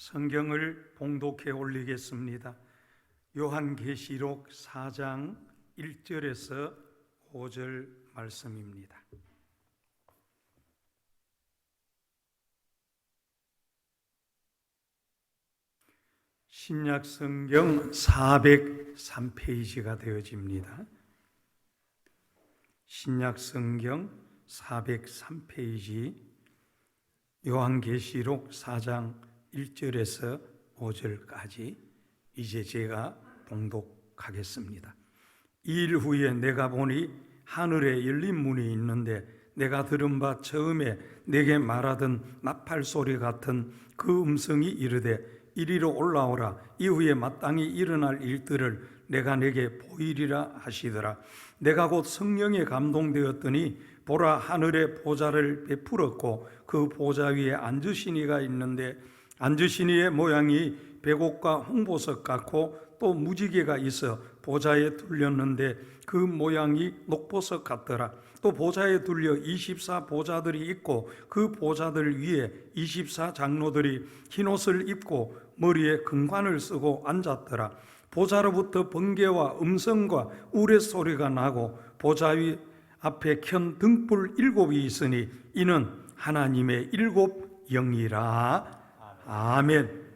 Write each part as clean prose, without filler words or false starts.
성경을 봉독해 올리겠습니다. 요한계시록 4장 1절에서 5절 말씀입니다. 신약 성경 403페이지가 되어집니다. 신약 성경 403페이지 요한계시록 4장 1절에서 5절까지 이제 제가 봉독하겠습니다. 2일 후에 내가 보니 하늘에 열린 문이 있는데 내가 들은 바 처음에 내게 말하던 나팔 소리 같은 그 음성이 이르되 이리로 올라오라. 이후에 마땅히 일어날 일들을 내가 내게 보이리라 하시더라. 내가 곧 성령에 감동되었더니 보라, 하늘에 보좌를 베풀었고 그 보좌 위에 앉으신 이가 있는데 앉으신 이의 모양이 백옥과 홍보석 같고 또 무지개가 있어 보좌에 둘렸는데 그 모양이 녹보석 같더라. 또 보좌에 둘려 24 보좌들이 있고 그 보좌들 위에 24 장로들이 흰옷을 입고 머리에 금관을 쓰고 앉았더라. 보좌로부터 번개와 음성과 우레소리가 나고 보좌 위 앞에 켠 등불 7이 있으니 이는 하나님의 7 영이라. 아멘.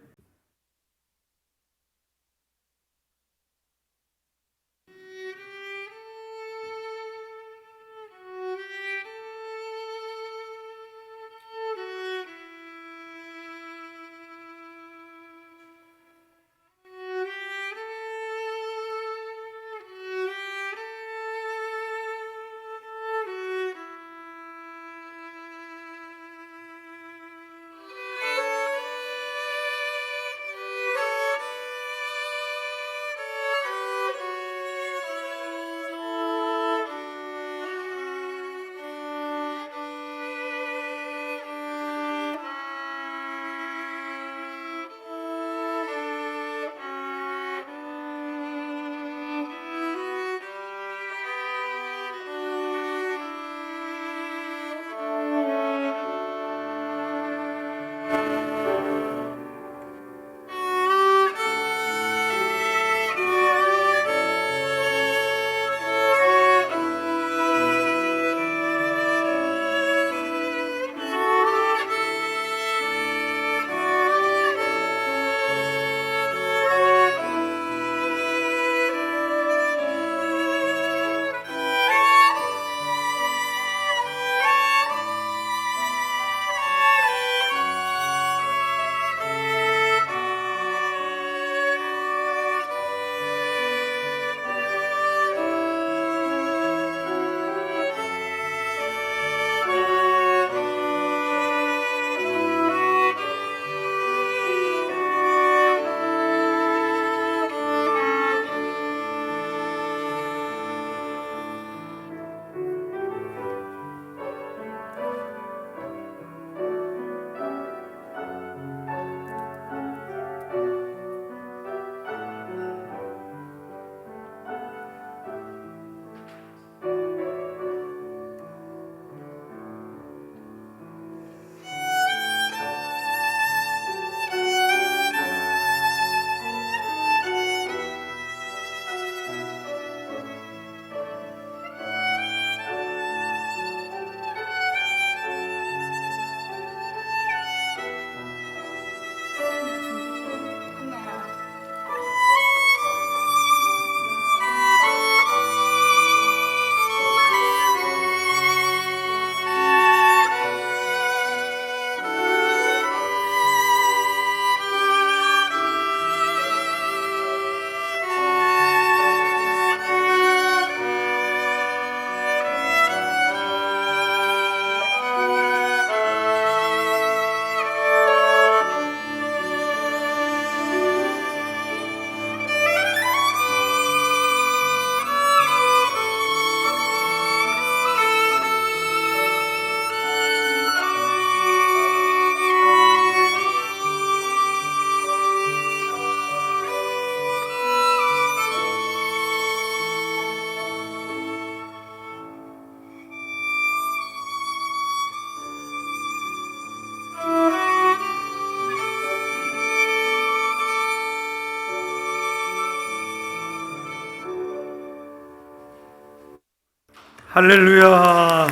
할렐루야.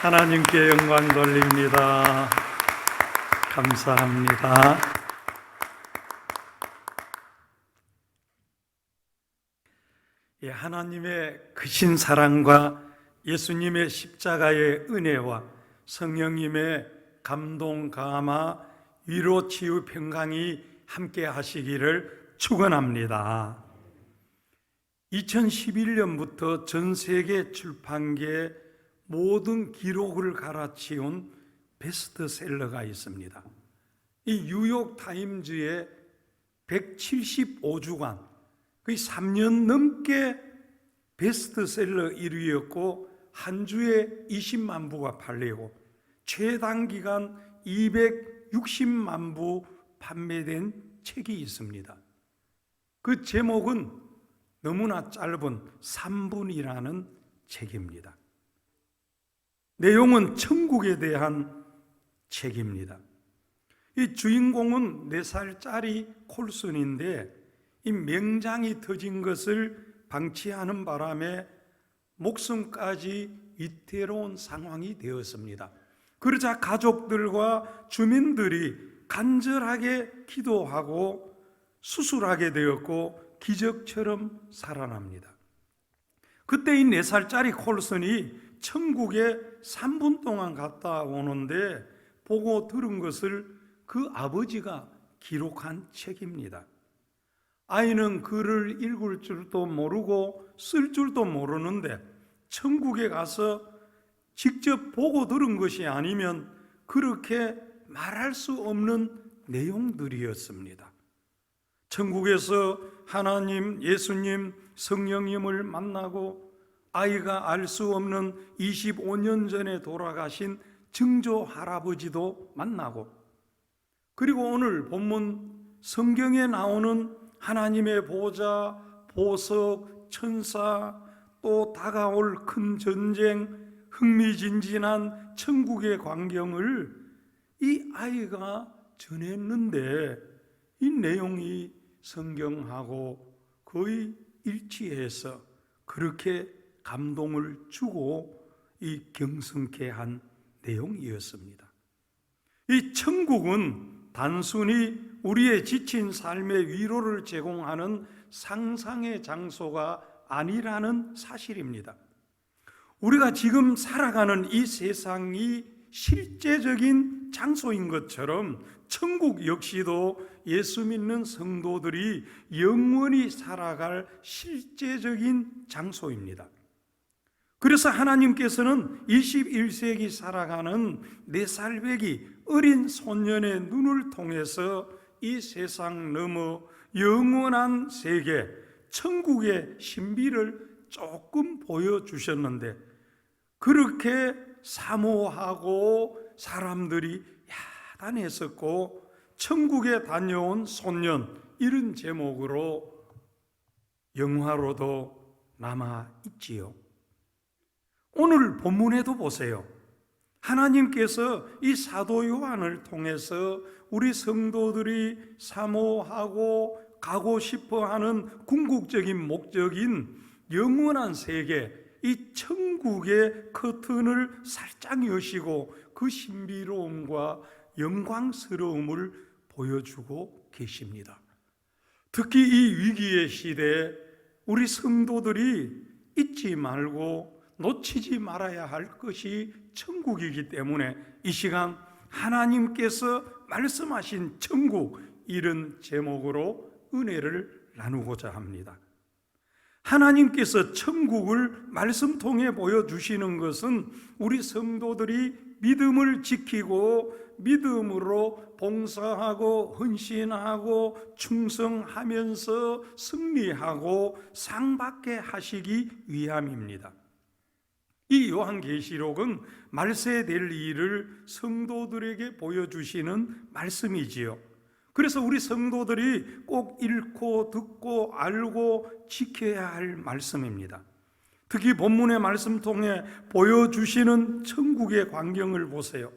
하나님께 영광 돌립니다. 감사합니다. 하나님의 크신 사랑과 예수님의 십자가의 은혜와 성령님의 감동, 감화, 위로, 치유, 평강이 함께 하시기를 축원합니다. 2011년부터 전 세계 출판계의 모든 기록을 갈아치운 베스트셀러가 있습니다. 이 뉴욕 타임즈의 175주간 거의 3년 넘게 베스트셀러 1위였고 한 주에 20만 부가 팔리고 최단기간 260만 부 판매된 책이 있습니다. 그 제목은 너무나 짧은 3분이라는 책입니다. 내용은 천국에 대한 책입니다. 이 주인공은 4살짜리 콜슨인데 이 명장이 터진 것을 방치하는 바람에 목숨까지 위태로운 상황이 되었습니다. 그러자 가족들과 주민들이 간절하게 기도하고 수술하게 되었고 기적처럼 살아납니다. 그때 이 4살짜리 콜슨이 천국에 3분 동안 갔다 오는데 보고 들은 것을 그 아버지가 기록한 책입니다. 아이는 글을 읽을 줄도 모르고 쓸 줄도 모르는데 천국에 가서 직접 보고 들은 것이 아니면 그렇게 말할 수 없는 내용들이었습니다. 천국에서 하나님, 예수님, 성령님을 만나고 아이가 알 수 없는 25년 전에 돌아가신 증조 할아버지도 만나고, 그리고 오늘 본문 성경에 나오는 하나님의 보좌, 보석, 천사, 또 다가올 큰 전쟁, 흥미진진한 천국의 광경을 이 아이가 전했는데 이 내용이 성경하고 거의 일치해서 그렇게 감동을 주고 이 경성케 한 내용이었습니다. 이 천국은 단순히 우리의 지친 삶의 위로를 제공하는 상상의 장소가 아니라는 사실입니다. 우리가 지금 살아가는 이 세상이 실제적인 장소인 것처럼 천국 역시도 예수 믿는 성도들이 영원히 살아갈 실제적인 장소입니다. 그래서 하나님께서는 21세기 살아가는 4살배기 어린 소년의 눈을 통해서 이 세상 너머 영원한 세계, 천국의 신비를 조금 보여주셨는데 그렇게 사모하고 사람들이 야단했었고 천국에 다녀온 소년, 이런 제목으로 영화로도 남아있지요. 오늘 본문에도 보세요. 하나님께서 이 사도 요한을 통해서 우리 성도들이 사모하고 가고 싶어하는 궁극적인 목적인 영원한 세계, 이 천국의 커튼을 살짝 여시고 그 신비로움과 영광스러움을 보여주고 계십니다. 특히 이 위기의 시대에 우리 성도들이 잊지 말고 놓치지 말아야 할 것이 천국이기 때문에 이 시간 하나님께서 말씀하신 천국, 이런 제목으로 은혜를 나누고자 합니다. 하나님께서 천국을 말씀 통해 보여주시는 것은 우리 성도들이 믿음을 지키고 믿음으로 봉사하고 헌신하고 충성하면서 승리하고 상받게 하시기 위함입니다. 이 요한계시록은 말세될 일을 성도들에게 보여주시는 말씀이지요. 그래서 우리 성도들이 꼭 읽고 듣고 알고 지켜야 할 말씀입니다. 특히 본문의 말씀 통해 보여주시는 천국의 광경을 보세요.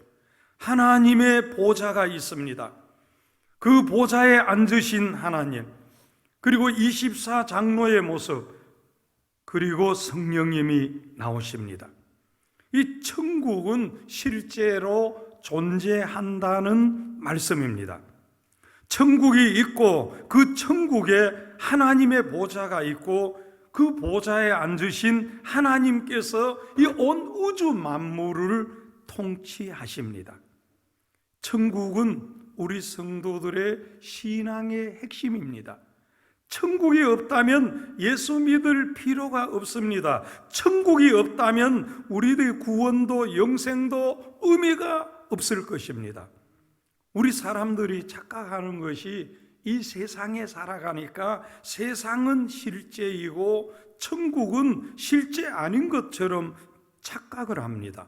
하나님의 보좌가 있습니다. 그 보좌에 앉으신 하나님, 그리고 24장로의 모습, 그리고 성령님이 나오십니다. 이 천국은 실제로 존재한다는 말씀입니다. 천국이 있고 그 천국에 하나님의 보좌가 있고 그 보좌에 앉으신 하나님께서 이 온 우주 만물을 통치하십니다. 천국은 우리 성도들의 신앙의 핵심입니다. 천국이 없다면 예수 믿을 필요가 없습니다. 천국이 없다면 우리의 구원도 영생도 의미가 없을 것입니다. 우리 사람들이 착각하는 것이 이 세상에 살아가니까 세상은 실제이고 천국은 실제 아닌 것처럼 착각을 합니다.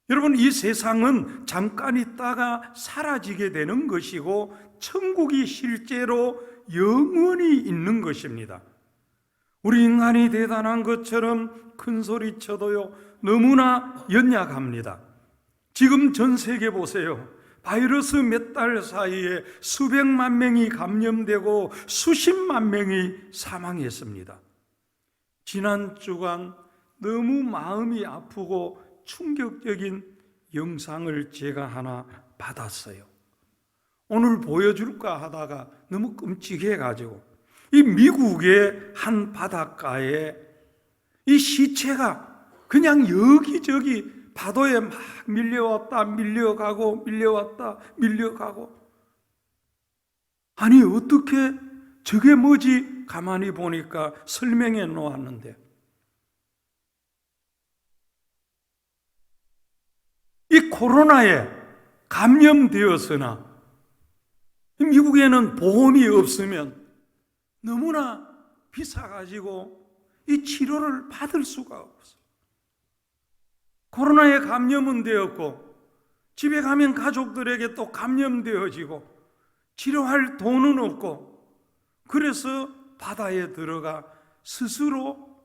여러분, 이 세상은 잠깐 있다가 사라지게 되는 것이고 천국이 실제로 영원히 있는 것입니다. 우리 인간이 대단한 것처럼 큰 소리 쳐도요, 너무나 연약합니다. 지금 전 세계 보세요. 바이러스 몇 달 사이에 수백만 명이 감염되고 수십만 명이 사망했습니다. 지난 주간 너무 마음이 아프고 충격적인 영상을 제가 하나 받았어요. 오늘 보여줄까 하다가 너무 끔찍해가지고 이 미국의 한 바닷가에 이 시체가 그냥 여기저기 파도에 막 밀려왔다 밀려가고 밀려왔다 밀려가고, 아니 어떻게 저게 뭐지 가만히 보니까 설명해 놓았는데 이 코로나에 감염되었으나 미국에는 보험이 없으면 너무나 비싸가지고 이 치료를 받을 수가 없어요. 코로나에 감염은 되었고 집에 가면 가족들에게 또 감염되어지고 치료할 돈은 없고, 그래서 바다에 들어가 스스로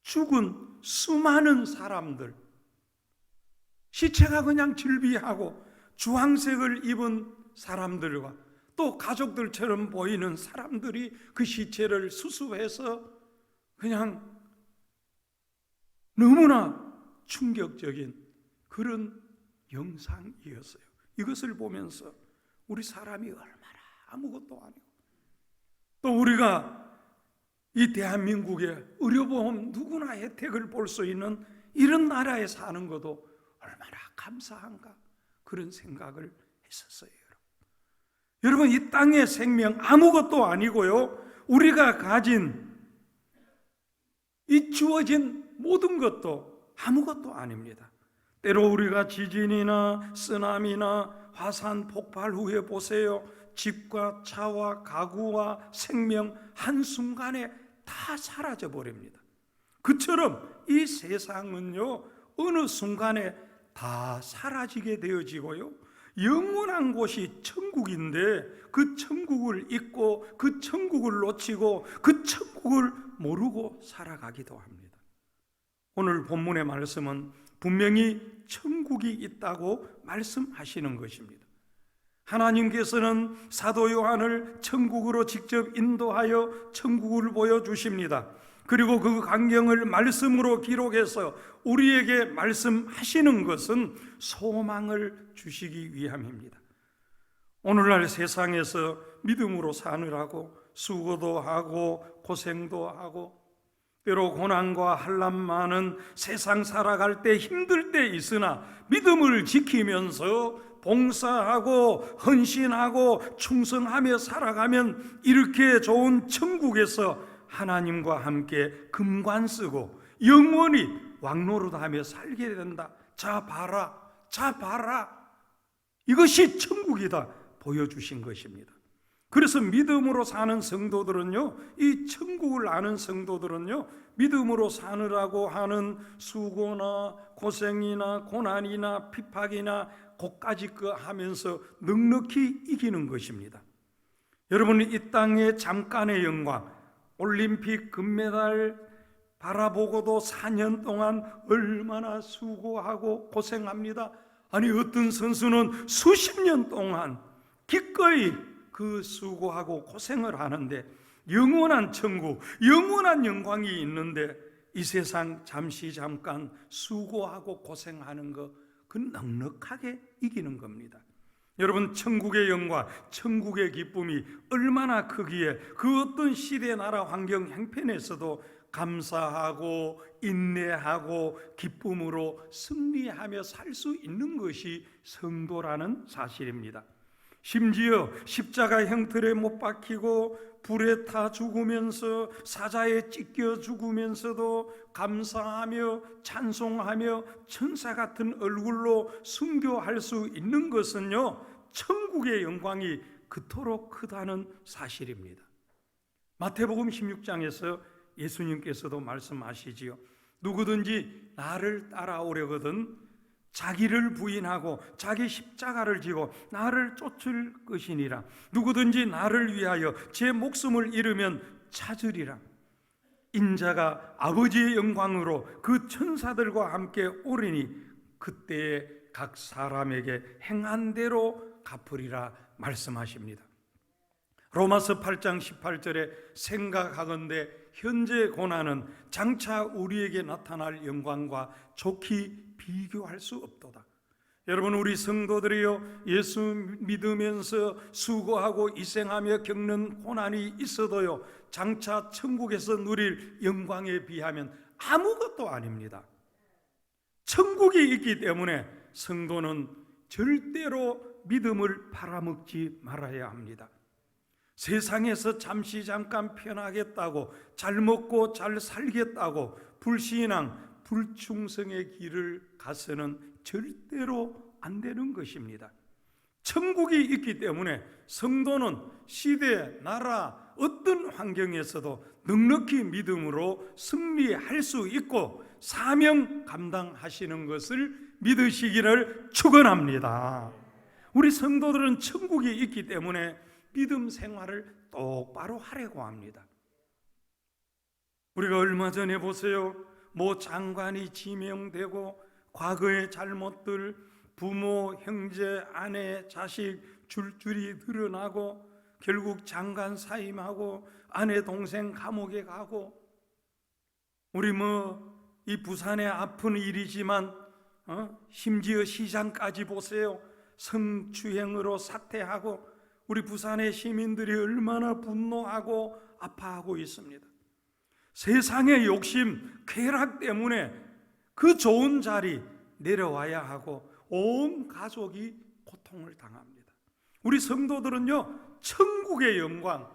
죽은 수많은 사람들, 시체가 그냥 즐비하고 주황색을 입은 사람들과 또 가족들처럼 보이는 사람들이 그 시체를 수습해서 그냥 너무나 충격적인 그런 영상이었어요. 이것을 보면서 우리 사람이 얼마나 아무것도 아니고, 또 우리가 이 대한민국의 의료보험 누구나 혜택을 볼 수 있는 이런 나라에 사는 것도 얼마나 감사한가, 그런 생각을 했었어요. 여러분, 이 땅의 생명 아무것도 아니고요, 우리가 가진 이 주어진 모든 것도 아무것도 아닙니다. 때로 우리가 지진이나 쓰나미나 화산 폭발 후에 보세요, 집과 차와 가구와 생명 한순간에 다 사라져 버립니다. 그처럼 이 세상은요, 어느 순간에 다 사라지게 되어지고요, 영원한 곳이 천국인데 그 천국을 잊고 그 천국을 놓치고 그 천국을 모르고 살아가기도 합니다. 오늘 본문의 말씀은 분명히 천국이 있다고 말씀하시는 것입니다. 하나님께서는 사도 요한을 천국으로 직접 인도하여 천국을 보여주십니다. 그리고 그 광경을 말씀으로 기록해서 우리에게 말씀하시는 것은 소망을 주시기 위함입니다. 오늘날 세상에서 믿음으로 사느라고 수고도 하고 고생도 하고 때로 고난과 환난 많은 세상 살아갈 때 힘들 때 있으나 믿음을 지키면서 봉사하고 헌신하고 충성하며 살아가면 이렇게 좋은 천국에서 하나님과 함께 금관 쓰고 영원히 왕노릇하며 살게 된다. 자 봐라, 자 봐라, 이것이 천국이다 보여주신 것입니다. 그래서 믿음으로 사는 성도들은요, 이 천국을 아는 성도들은요, 믿음으로 사느라고 하는 수고나 고생이나 고난이나 핍박이나 고까지 거 하면서 넉넉히 이기는 것입니다. 여러분, 이 땅의 잠깐의 영광, 올림픽 금메달 바라보고도 4년 동안 얼마나 수고하고 고생합니다. 아니 어떤 선수는 수십 년 동안 기꺼이 그 수고하고 고생을 하는데 영원한 천국, 영원한 영광이 있는데 이 세상 잠시 잠깐 수고하고 고생하는 거, 그 넉넉하게 이기는 겁니다. 여러분, 천국의 영광, 천국의 기쁨이 얼마나 크기에 그 어떤 시대, 나라, 환경, 형편에서도 감사하고 인내하고 기쁨으로 승리하며 살 수 있는 것이 성도라는 사실입니다. 심지어 십자가 형틀에 못 박히고 불에 타 죽으면서 사자에 찢겨 죽으면서도 감사하며 찬송하며 천사 같은 얼굴로 순교할 수 있는 것은요, 천국의 영광이 그토록 크다는 사실입니다. 마태복음 16장에서 예수님께서도 말씀하시지요. 누구든지 나를 따라오려거든 자기를 부인하고 자기 십자가를 지고 나를 쫓을 것이니라. 누구든지 나를 위하여 제 목숨을 잃으면 찾으리라. 인자가 아버지의 영광으로 그 천사들과 함께 오리니 그때에 각 사람에게 행한 대로 갚으리라 말씀하십니다. 로마서 8장 18절에 생각하건대 현재 고난은 장차 우리에게 나타날 영광과 좋게 비교할 수 없도다. 여러분, 우리 성도들이요, 예수 믿으면서 수고하고 희생하며 겪는 고난이 있어도요, 장차 천국에서 누릴 영광에 비하면 아무것도 아닙니다. 천국이 있기 때문에 성도는 절대로 믿음을 팔아먹지 말아야 합니다. 세상에서 잠시 잠깐 편하겠다고, 잘 먹고 잘 살겠다고 불신앙, 불충성의 길을 가서는 절대로 안 되는 것입니다. 천국이 있기 때문에 성도는 시대, 나라, 어떤 환경에서도 넉넉히 믿음으로 승리할 수 있고 사명 감당하시는 것을 믿으시기를 축원합니다. 우리 성도들은 천국이 있기 때문에 믿음 생활을 똑바로 하려고 합니다. 우리가 얼마 전에 보세요. 모 장관이 지명되고 과거의 잘못들, 부모, 형제, 아내, 자식 줄줄이 드러나고 결국 장관 사임하고 아내, 동생 감옥에 가고, 우리 이 부산의 아픈 일이지만 심지어 시장까지 보세요. 성추행으로 사퇴하고 우리 부산의 시민들이 얼마나 분노하고 아파하고 있습니다. 세상의 욕심, 쾌락 때문에 그 좋은 자리 내려와야 하고 온 가족이 고통을 당합니다. 우리 성도들은요, 천국의 영광,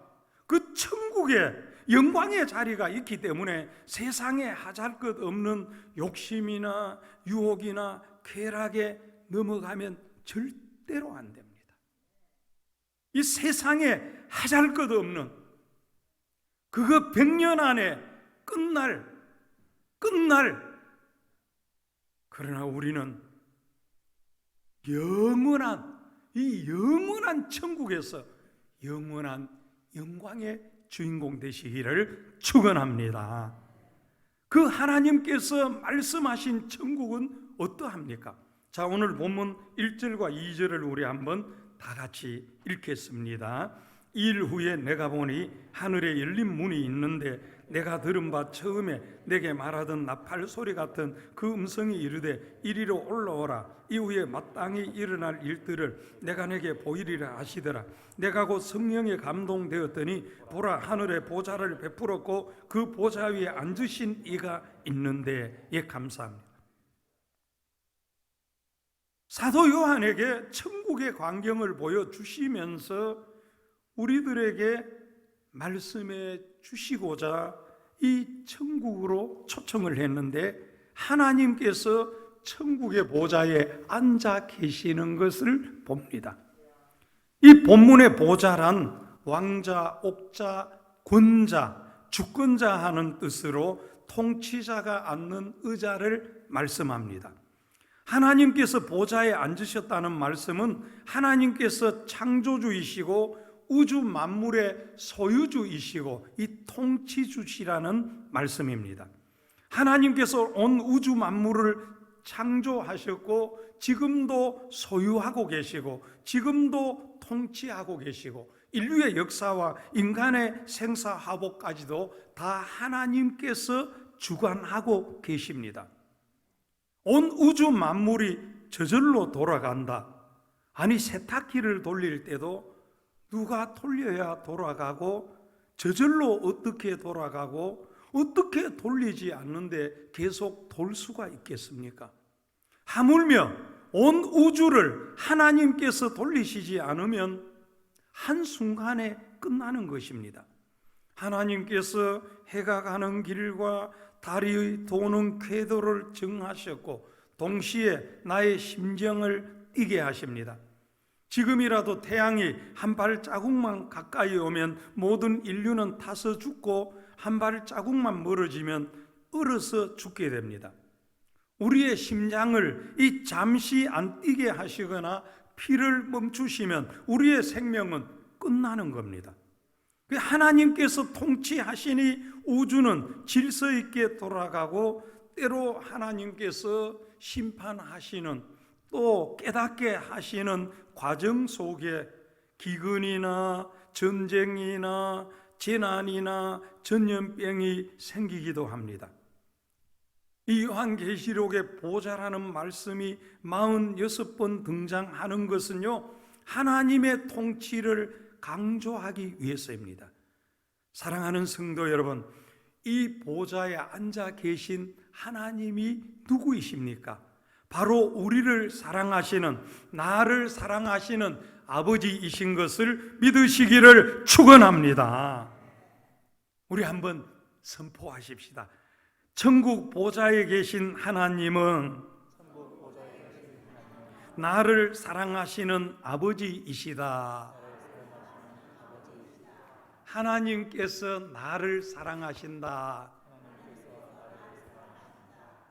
그 천국의 영광의 자리가 있기 때문에 세상에 하잘 것 없는 욕심이나 유혹이나 쾌락에 넘어가면 절대로 안 됩니다. 이 세상에 하잘 것 없는 그거 100년 안에 끝날. 그러나 우리는 이 영원한 천국에서 영원한 영광의 주인공 되시기를 축원합니다. 그 하나님께서 말씀하신 천국은 어떠합니까? 자, 오늘 본문 1절과 2절을 우리 한번 다 같이 읽겠습니다. 2일 후에 내가 보니 하늘에 열린 문이 있는데 내가 들은 바 처음에 내게 말하던 나팔 소리 같은 그 음성이 이르되 이리로 올라오라. 이후에 마땅히 일어날 일들을 내가 내게 보이리라 하시더라. 내가 곧 성령에 감동되었더니 보라, 하늘에 보좌를 베풀었고 그 보좌 위에 앉으신 이가 있는데, 예, 감사합니다. 사도 요한에게 천국의 광경을 보여주시면서 우리들에게 말씀해 주시고자 이 천국으로 초청을 했는데, 하나님께서 천국의 보좌에 앉아 계시는 것을 봅니다. 이 본문의 보좌란 왕자, 옥자, 권자, 주권자 하는 뜻으로 통치자가 앉는 의자를 말씀합니다. 하나님께서 보좌에 앉으셨다는 말씀은 하나님께서 창조주이시고 우주 만물의 소유주이시고 이 통치주시라는 말씀입니다. 하나님께서 온 우주 만물을 창조하셨고 지금도 소유하고 계시고 지금도 통치하고 계시고 인류의 역사와 인간의 생사화복까지도 다 하나님께서 주관하고 계십니다. 온 우주 만물이 저절로 돌아간다. 아니, 세탁기를 돌릴 때도 누가 돌려야 돌아가고 저절로 어떻게 돌아가고 어떻게 돌리지 않는데 계속 돌 수가 있겠습니까? 하물며 온 우주를 하나님께서 돌리시지 않으면 한순간에 끝나는 것입니다. 하나님께서 해가 가는 길과 달이 도는 궤도를 정하셨고 동시에 나의 심정을 뛰게 하십니다. 지금이라도 태양이 한 발자국만 가까이 오면 모든 인류는 타서 죽고 한 발자국만 멀어지면 얼어서 죽게 됩니다. 우리의 심장을 이 잠시 안 뛰게 하시거나 피를 멈추시면 우리의 생명은 끝나는 겁니다. 하나님께서 통치하시니 우주는 질서 있게 돌아가고 때로 하나님께서 심판하시는 또 깨닫게 하시는 과정 속에 기근이나 전쟁이나 재난이나 전염병이 생기기도 합니다. 이 요한계시록의 보좌라는 말씀이 46번 등장하는 것은요, 하나님의 통치를 강조하기 위해서입니다. 사랑하는 성도 여러분, 이 보좌에 앉아 계신 하나님이 누구이십니까? 바로 우리를 사랑하시는, 나를 사랑하시는 아버지이신 것을 믿으시기를 축원합니다. 우리 한번 선포하십시다. 천국 보좌에 계신 하나님은 나를 사랑하시는 아버지이시다. 하나님께서 나를 사랑하신다.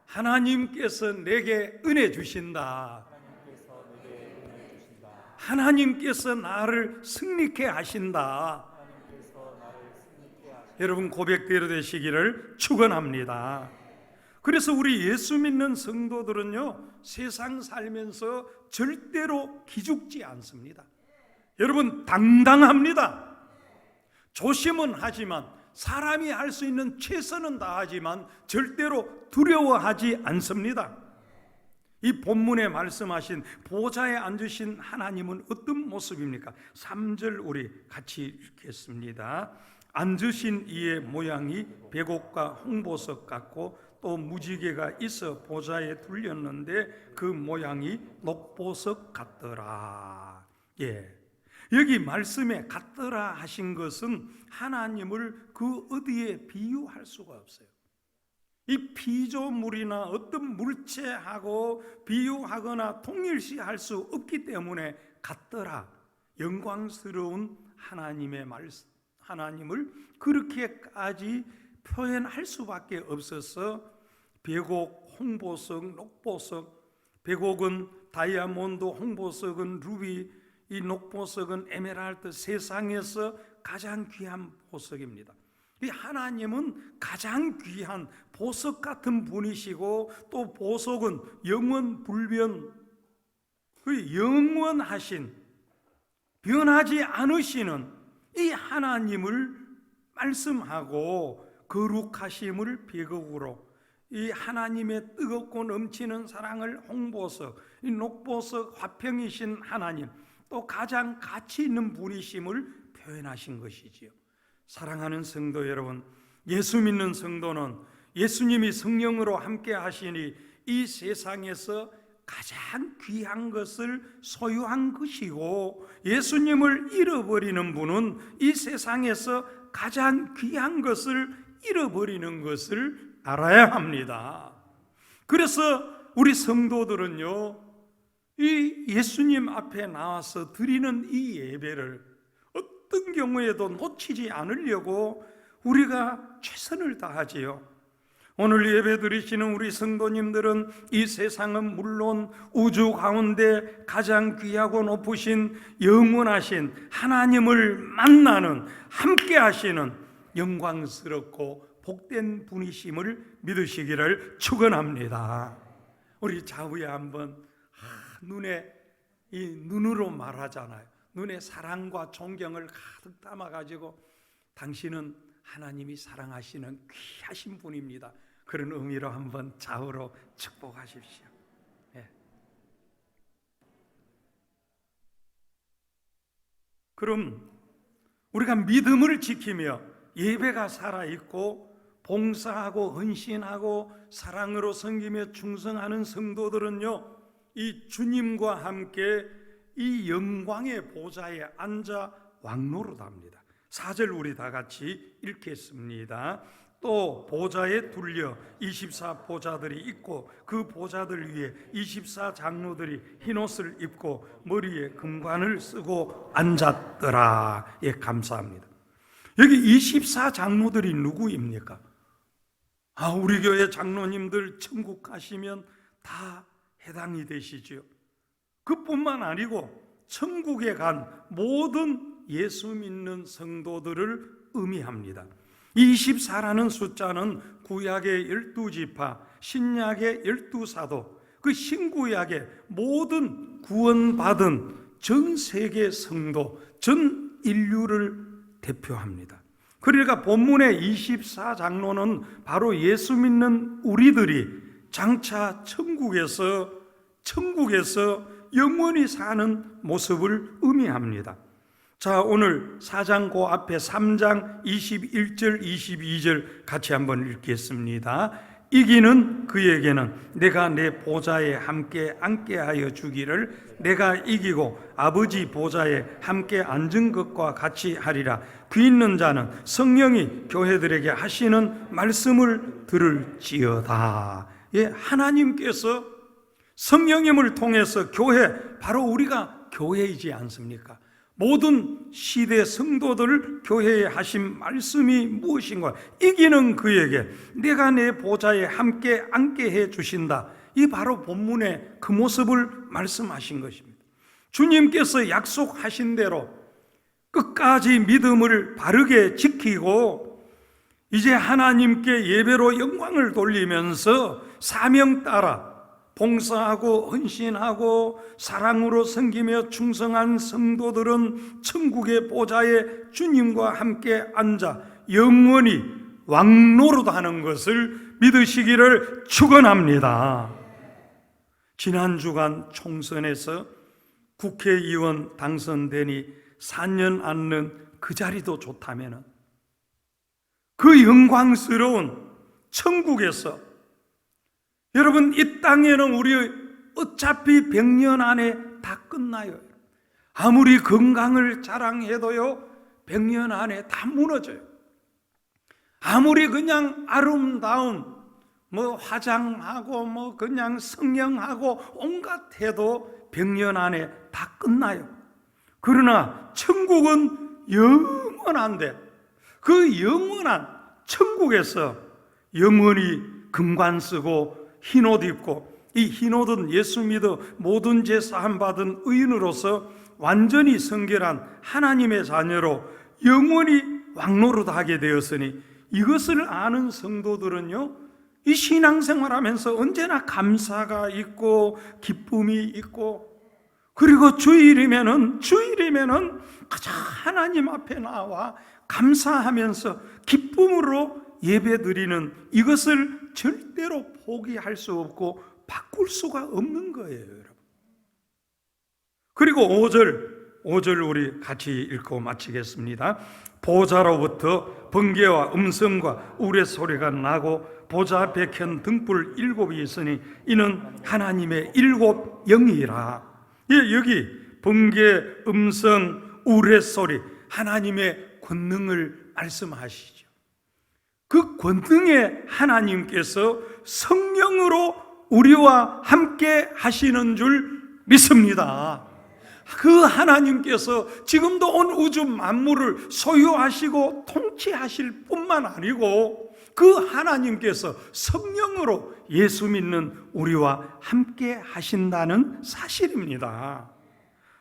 하나님께서 내게 은혜 주신다. 하나님께서 나를 승리케 하신다. 여러분 고백대로 되시기를 축원합니다. 그래서 우리 예수 믿는 성도들은요, 세상 살면서 절대로 기죽지 않습니다. 여러분 당당합니다. 조심은 하지만, 사람이 할 수 있는 최선은 다하지만 절대로 두려워하지 않습니다. 이 본문에 말씀하신 보좌에 앉으신 하나님은 어떤 모습입니까? 3절 우리 같이 읽겠습니다. 앉으신 이의 모양이 백옥과 홍보석 같고 또 무지개가 있어 보좌에 둘렸는데 그 모양이 녹보석 같더라. 여기 말씀에 같더라 하신 것은 하나님을 그 어디에 비유할 수가 없어요. 이 피조물이나 어떤 물체하고 비유하거나 통일시할 수 없기 때문에 같더라. 영광스러운 하나님을 그렇게까지 표현할 수밖에 없어서 백옥, 홍보석, 녹보석, 백옥은 다이아몬드, 홍보석은 루비, 이 녹보석은 에메랄드, 세상에서 가장 귀한 보석입니다. 이 하나님은 가장 귀한 보석 같은 분이시고 또 보석은 영원 불변, 영원하신, 변하지 않으시는 이 하나님을 말씀하고 거룩하심을 백옥으로, 이 하나님의 뜨겁고 넘치는 사랑을 홍보석, 이 녹보석 화평이신 하나님, 또 가장 가치 있는 분이심을 표현하신 것이지요. 사랑하는 성도 여러분, 예수 믿는 성도는 예수님이 성령으로 함께 하시니 이 세상에서 가장 귀한 것을 소유한 것이고, 예수님을 잃어버리는 분은 이 세상에서 가장 귀한 것을 잃어버리는 것을 알아야 합니다. 그래서 우리 성도들은요, 이 예수님 앞에 나와서 드리는 이 예배를 어떤 경우에도 놓치지 않으려고 우리가 최선을 다하지요. 오늘 예배 드리시는 우리 성도님들은 이 세상은 물론 우주 가운데 가장 귀하고 높으신 영원하신 하나님을 만나는, 함께 하시는 영광스럽고 복된 분이심을 믿으시기를 축원합니다. 우리 좌우에 한번 눈으로 말하잖아요. 눈에 사랑과 존경을 가득 담아가지고 당신은 하나님이 사랑하시는 귀하신 분입니다, 그런 의미로 한번 좌우로 축복하십시오. 예. 그럼 우리가 믿음을 지키며 예배가 살아있고 봉사하고 헌신하고 사랑으로 섬기며 충성하는 성도들은요, 이 주님과 함께 이 영광의 보좌에 앉아 왕노릇합니다. 4절 우리 다 같이 읽겠습니다. 또 보좌에 둘려 24보좌들이 있고 그 보좌들 위에 24장로들이 흰옷을 입고 머리에 금관을 쓰고 앉았더라. 예, 감사합니다. 여기 24장로들이 누구입니까? 우리 교회 장로님들 천국 가시면 다 해당이 되시죠. 그뿐만 아니고 천국에 간 모든 예수 믿는 성도들을 의미합니다. 24라는 숫자는 구약의 12지파, 신약의 12사도, 그 신구약의 모든 구원받은 전 세계 성도, 전 인류를 대표합니다. 그러니까 본문의 24장로는 바로 예수 믿는 우리들이 장차 천국에서 영원히 사는 모습을 의미합니다. 자, 오늘 4장 그 앞에 3장 21절 22절 같이 한번 읽겠습니다. 이기는 그에게는 내가 내 보좌에 함께 앉게 하여 주기를, 내가 이기고 아버지 보좌에 함께 앉은 것과 같이 하리라. 귀 있는 자는 성령이 교회들에게 하시는 말씀을 들을지어다. 예, 하나님께서 성령님을 통해서 교회, 바로 우리가 교회이지 않습니까? 모든 시대 성도들 교회에 하신 말씀이 무엇인가? 이기는 그에게 내가 내 보좌에 함께 앉게 해 주신다. 이 바로 본문의 그 모습을 말씀하신 것입니다. 주님께서 약속하신 대로 끝까지 믿음을 바르게 지키고 이제 하나님께 예배로 영광을 돌리면서 사명 따라 봉사하고 헌신하고 사랑으로 섬기며 충성한 성도들은 천국의 보좌에 주님과 함께 앉아 영원히 왕노릇하는 것을 믿으시기를 축원합니다. 지난 주간 총선에서 국회의원 당선되니 4년 앉는 그 자리도 좋다면 그 영광스러운 천국에서, 여러분, 이 땅에는 우리 어차피 100년 안에 다 끝나요. 아무리 건강을 자랑해도요 100년 안에 다 무너져요. 아무리 그냥 아름다운 화장하고 그냥 성형하고 온갖 해도 100년 안에 다 끝나요. 그러나 천국은 영원한데 그 영원한 천국에서 영원히 금관 쓰고 흰옷 입고, 이 흰옷은 예수 믿어 모든 죄 사함 받은 의인으로서 완전히 성결한 하나님의 자녀로 영원히 왕노릇하게 되었으니, 이것을 아는 성도들은요 이 신앙생활하면서 언제나 감사가 있고 기쁨이 있고, 그리고 주일이면은 그저 하나님 앞에 나와 감사하면서 기쁨으로 예배드리는 이것을 절대로 포기할 수 없고 바꿀 수가 없는 거예요, 여러분. 그리고 5절 우리 같이 읽고 마치겠습니다. 보좌로부터 번개와 음성과 우레소리가 나고 보좌 앞에 켠 등불 7이 있으니 이는 하나님의 7 영이라. 예, 여기 번개, 음성, 우레소리, 하나님의 권능을 말씀하시죠. 그 권능의 하나님께서 성령으로 우리와 함께 하시는 줄 믿습니다. 그 하나님께서 지금도 온 우주 만물을 소유하시고 통치하실 뿐만 아니고 그 하나님께서 성령으로 예수 믿는 우리와 함께 하신다는 사실입니다.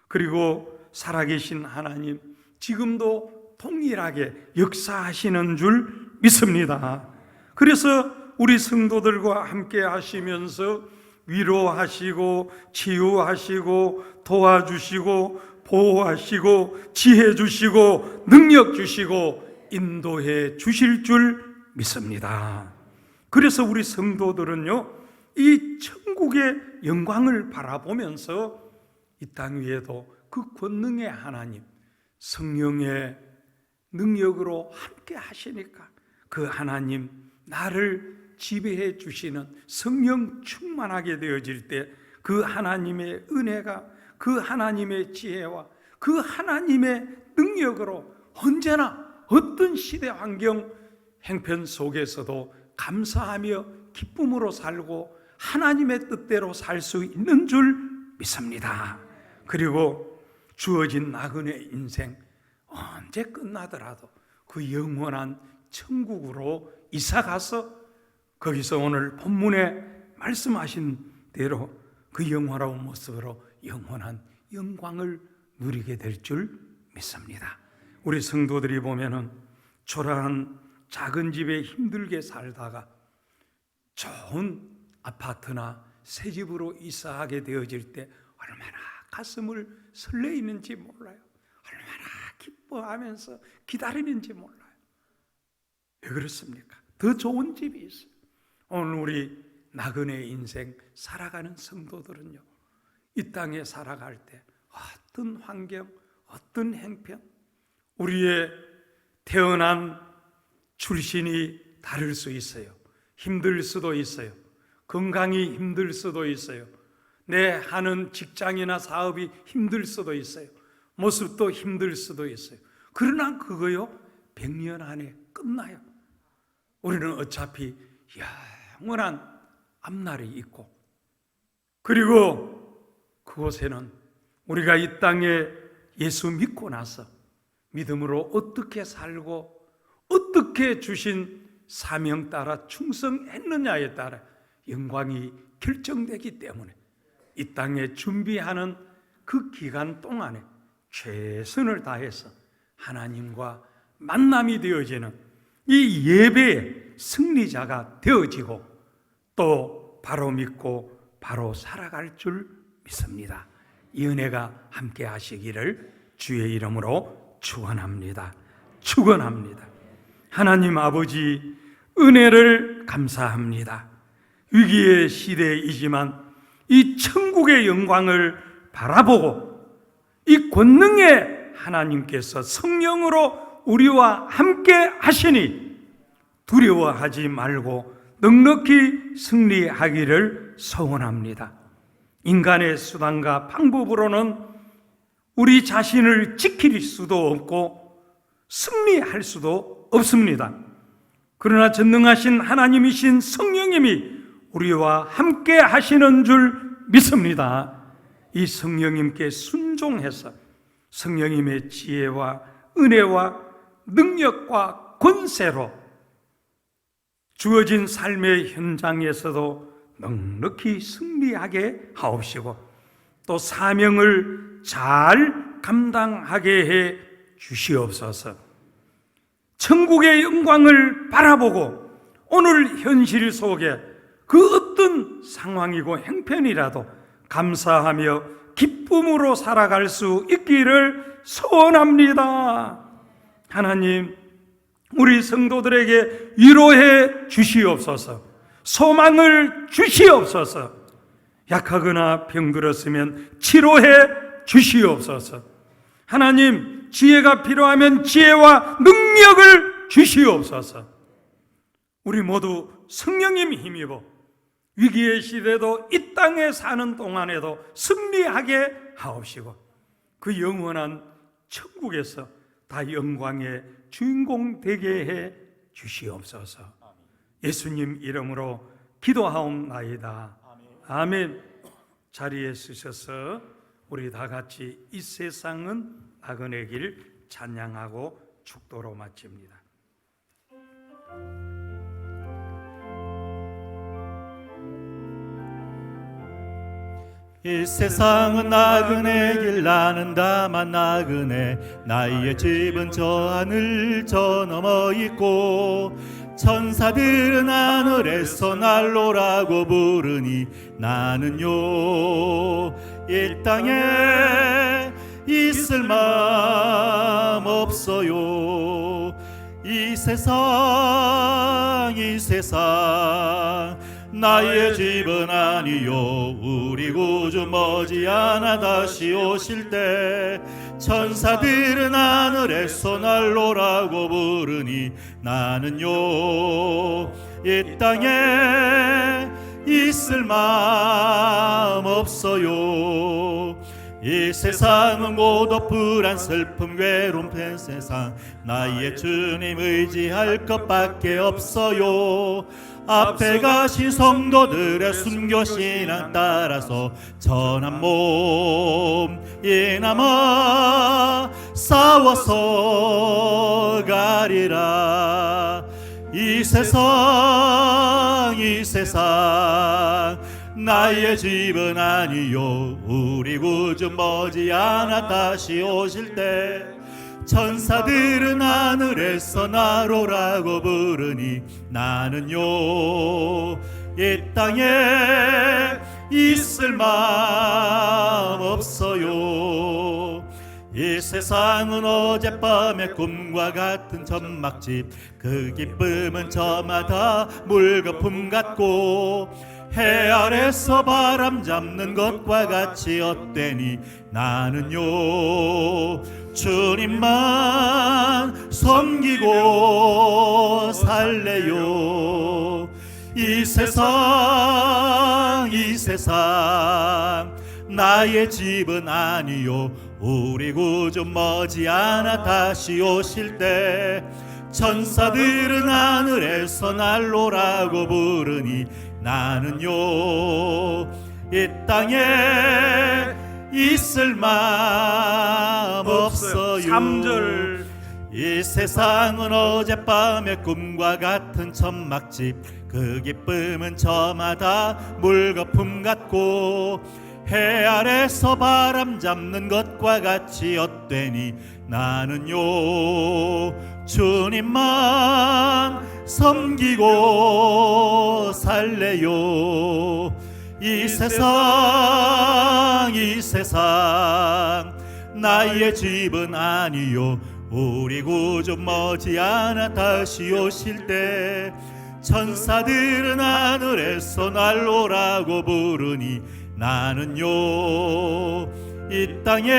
그리고 살아계신 하나님, 지금도 동일하게 역사하시는 줄 믿습니다. 그래서 우리 성도들과 함께 하시면서 위로하시고 치유하시고 도와주시고 보호하시고 지혜 주시고 능력 주시고 인도해 주실 줄 믿습니다. 그래서 우리 성도들은요, 이 천국의 영광을 바라보면서 이 땅 위에도 그 권능의 하나님, 성령의 능력으로 함께 하시니까 그 하나님, 나를 지배해 주시는 성령 충만하게 되어질 때 그 하나님의 은혜가, 그 하나님의 지혜와 그 하나님의 능력으로 언제나 어떤 시대 환경 행편 속에서도 감사하며 기쁨으로 살고 하나님의 뜻대로 살 수 있는 줄 믿습니다. 그리고 주어진 나그네 인생 언제 끝나더라도 그 영원한 천국으로 이사가서 거기서 오늘 본문에 말씀하신 대로 그 영원한 모습으로 영원한 영광을 누리게 될 줄 믿습니다. 우리 성도들이 보면은 초라한 작은 집에 힘들게 살다가 좋은 아파트나 새 집으로 이사하게 되어질 때 얼마나 가슴을 설레이는지 몰라요. 얼마나 기뻐하면서 기다리는지 몰라요. 왜 그렇습니까? 더 좋은 집이 있어요. 오늘 우리 나그네 인생 살아가는 성도들은요, 이 땅에 살아갈 때 어떤 환경, 어떤 행편, 우리의 태어난 출신이 다를 수 있어요. 힘들 수도 있어요. 건강이 힘들 수도 있어요. 내 하는 직장이나 사업이 힘들 수도 있어요. 모습도 힘들 수도 있어요. 그러나 그거요, 100년 안에 끝나요. 우리는 어차피 영원한 앞날이 있고, 그리고 그곳에는 우리가 이 땅에 예수 믿고 나서 믿음으로 어떻게 살고 어떻게 주신 사명 따라 충성했느냐에 따라 영광이 결정되기 때문에 이 땅에 준비하는 그 기간 동안에 최선을 다해서 하나님과 만남이 되어지는 이 예배의 승리자가 되어지고 또 바로 믿고 바로 살아갈 줄 믿습니다. 이 은혜가 함께 하시기를 주의 이름으로 축원합니다. 축원합니다. 하나님 아버지, 은혜를 감사합니다. 위기의 시대이지만 이 천국의 영광을 바라보고 이 권능의 하나님께서 성령으로 우리와 함께 하시니 두려워하지 말고 넉넉히 승리하기를 소원합니다. 인간의 수단과 방법으로는 우리 자신을 지킬 수도 없고 승리할 수도 없습니다. 그러나 전능하신 하나님이신 성령님이 우리와 함께 하시는 줄 믿습니다. 이 성령님께 순종해서 성령님의 지혜와 은혜와 능력과 권세로 주어진 삶의 현장에서도 넉넉히 승리하게 하옵시고 또 사명을 잘 감당하게 해 주시옵소서. 천국의 영광을 바라보고 오늘 현실 속에 그 어떤 상황이고 행편이라도 감사하며 기쁨으로 살아갈 수 있기를 소원합니다. 하나님, 우리 성도들에게 위로해 주시옵소서. 소망을 주시옵소서. 약하거나 병들었으면 치료해 주시옵소서. 하나님, 지혜가 필요하면 지혜와 능력을 주시옵소서. 우리 모두 성령님 힘입어 위기의 시대도 이 땅에 사는 동안에도 승리하게 하옵시고 그 영원한 천국에서 다 영광의 주인공 되게 해 주시옵소서. 예수님 이름으로 기도하옵나이다. 아멘. 자리에 서셔서 우리 다 같이 이 세상은 나그네 길 찬양하고 축도로 마칩니다. 이 세상은 나그네 길 나는 다만 나그네 나의 집은 저 하늘 저 너머 있고 천사들은 하늘에서 날로라고 부르니 나는요 이 땅에 있을 마음 없어요. 이 세상 나의 집은 아니요. 우리 구주 머지않아 다시 오실 때 천사들은 하늘에서 날로라고 부르니 나는요 이 땅에 있을 마음 없어요. 이 세상은 고독 불안 슬픔 괴로움 pen 세상 나의 주님 의지할 것밖에 없어요. 앞에 가신 성도들의 순교 신앙 따라서 전한 몸 이 남아 싸워서 가리라. 이 세상 나의 집은 아니요. 우리 구주 머지않아 다시 오실 때 천사들은 하늘에서 나로라고 부르니 나는요 이 땅에 있을 마음 없어요. 이 세상은 어젯밤의 꿈과 같은 천막집 그 기쁨은 저마다 물거품 같고 해 아래서 바람 잡는 것과 같이 헛되니 나는요 주님만 섬기고 살래요. 이 세상 나의 집은 아니요. 우리 구주 머지않아 다시 오실 때 천사들은 하늘에서 날로라고 부르니 나는요 이 땅에 있을 마음 없어요. 3절 이 세상은 어젯밤의 꿈과 같은 천막집 그 기쁨은 저마다 물거품 같고 해 아래서 바람 잡는 것과 같이 헛되니 나는요 주님만 섬기고 살래요. 이 세상 나의 집은 아니요. 우리 구주 머지않아 다시 오실 때 천사들은 하늘에서 날로라고 부르니 나는요 이 땅에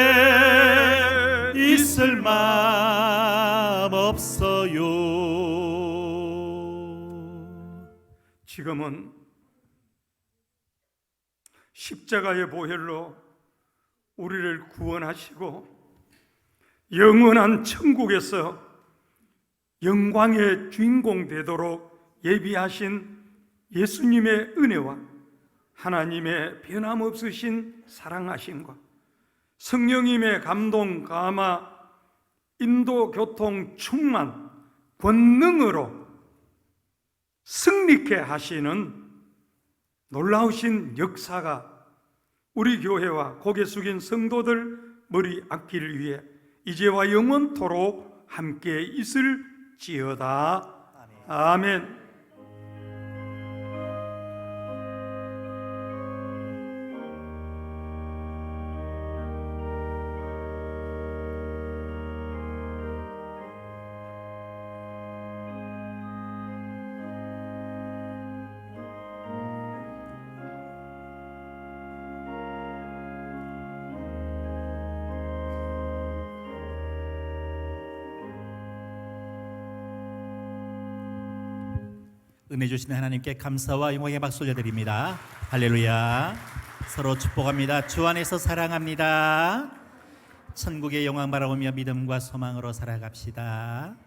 있을 마음 없어요. 지금은 십자가의 보혈로 우리를 구원하시고 영원한 천국에서 영광의 주인공 되도록 예비하신 예수님의 은혜와 하나님의 변함없으신 사랑하심과 성령님의 감동, 감화, 인도, 교통, 충만, 권능으로 승리케 하시는 놀라우신 역사가 우리 교회와 고개 숙인 성도들 머리 악기를 위해 이제와 영원토록 함께 있을지어다. 아멘. 은혜 주시는 하나님께 감사와 영광의 박수 올려드립니다. 할렐루야. 서로 축복합니다. 주 안에서 사랑합니다. 천국의 영광 바라보며 믿음과 소망으로 살아갑시다.